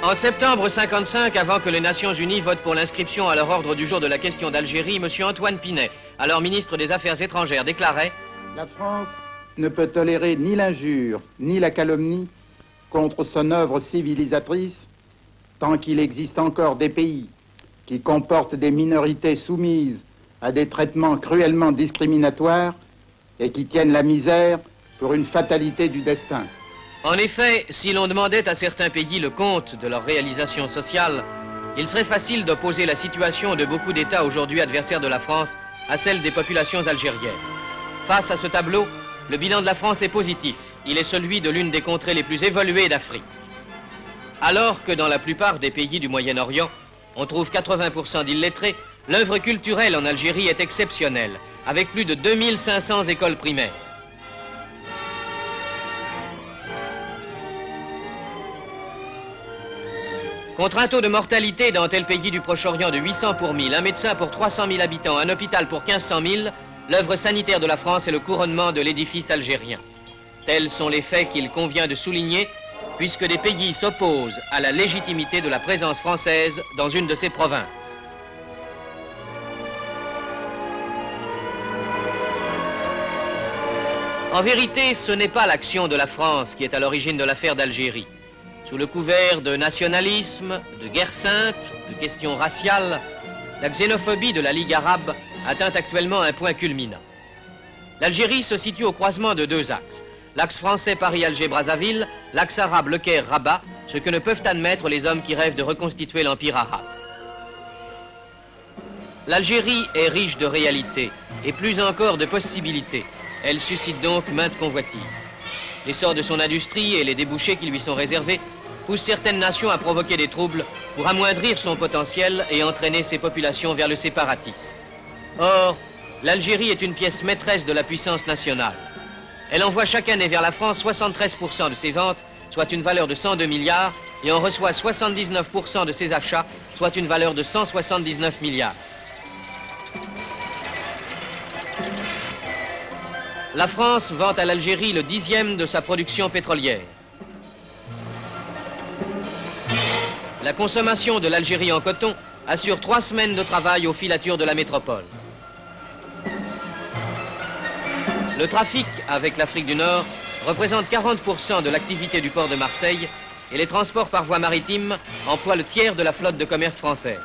En septembre 1955, avant que les Nations Unies votent pour l'inscription à leur ordre du jour de la question d'Algérie, M. Antoine Pinay, alors ministre des Affaires étrangères, déclarait « La France ne peut tolérer ni l'injure, ni la calomnie contre son œuvre civilisatrice tant qu'il existe encore des pays qui comportent des minorités soumises à des traitements cruellement discriminatoires et qui tiennent la misère pour une fatalité du destin. » En effet, si l'on demandait à certains pays le compte de leurs réalisations sociales, il serait facile d'opposer la situation de beaucoup d'États aujourd'hui adversaires de la France à celle des populations algériennes. Face à ce tableau, le bilan de la France est positif. Il est celui de l'une des contrées les plus évoluées d'Afrique. Alors que dans la plupart des pays du Moyen-Orient, on trouve 80% d'illettrés, l'œuvre culturelle en Algérie est exceptionnelle, avec plus de 2500 écoles primaires. Contre un taux de mortalité dans tel pays du Proche-Orient de 800 pour 1000, un médecin pour 300 000 habitants, un hôpital pour 1500 000, l'œuvre sanitaire de la France est le couronnement de l'édifice algérien. Tels sont les faits qu'il convient de souligner, puisque des pays s'opposent à la légitimité de la présence française dans une de ces provinces. En vérité, ce n'est pas l'action de la France qui est à l'origine de l'affaire d'Algérie. Sous le couvert de nationalisme, de guerre sainte, de questions raciales, la xénophobie de la Ligue arabe atteint actuellement un point culminant. L'Algérie se situe au croisement de deux axes. L'axe français Paris-Alger-Brazzaville, l'axe arabe Le Caire-Rabat, ce que ne peuvent admettre les hommes qui rêvent de reconstituer l'empire arabe. L'Algérie est riche de réalités et plus encore de possibilités. Elle suscite donc maintes convoitises. L'essor de son industrie et les débouchés qui lui sont réservés poussent certaines nations à provoquer des troubles pour amoindrir son potentiel et entraîner ses populations vers le séparatisme. Or, l'Algérie est une pièce maîtresse de la puissance nationale. Elle envoie chaque année vers la France 73% de ses ventes, soit une valeur de 102 milliards, et en reçoit 79% de ses achats, soit une valeur de 179 milliards. La France vend à l'Algérie le 10e de sa production pétrolière. La consommation de l'Algérie en coton assure 3 semaines de travail aux filatures de la métropole. Le trafic avec l'Afrique du Nord représente 40% de l'activité du port de Marseille et les transports par voie maritime emploient le tiers de la flotte de commerce française.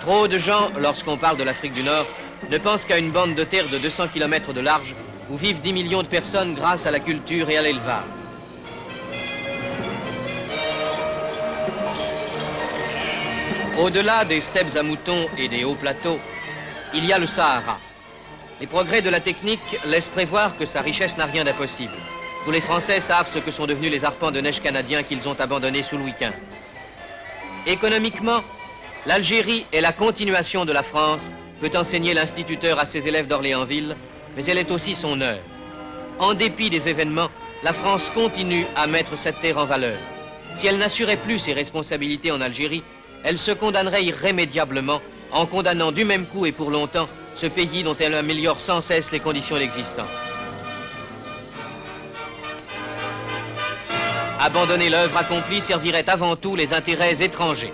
Trop de gens, lorsqu'on parle de l'Afrique du Nord, ne pensent qu'à une bande de terre de 200 km de large où vivent 10 millions de personnes grâce à la culture et à l'élevage. Au-delà des steppes à moutons et des hauts plateaux, il y a le Sahara. Les progrès de la technique laissent prévoir que sa richesse n'a rien d'impossible. Tous les Français savent ce que sont devenus les arpents de neige canadiens qu'ils ont abandonnés sous Louis XV. Économiquement, l'Algérie est la continuation de la France, peut enseigner l'instituteur à ses élèves d'Orléansville, mais elle est aussi son œuvre. En dépit des événements, la France continue à mettre cette terre en valeur. Si elle n'assurait plus ses responsabilités en Algérie, elle se condamnerait irrémédiablement en condamnant du même coup et pour longtemps ce pays dont elle améliore sans cesse les conditions d'existence. Abandonner l'œuvre accomplie servirait avant tout les intérêts étrangers.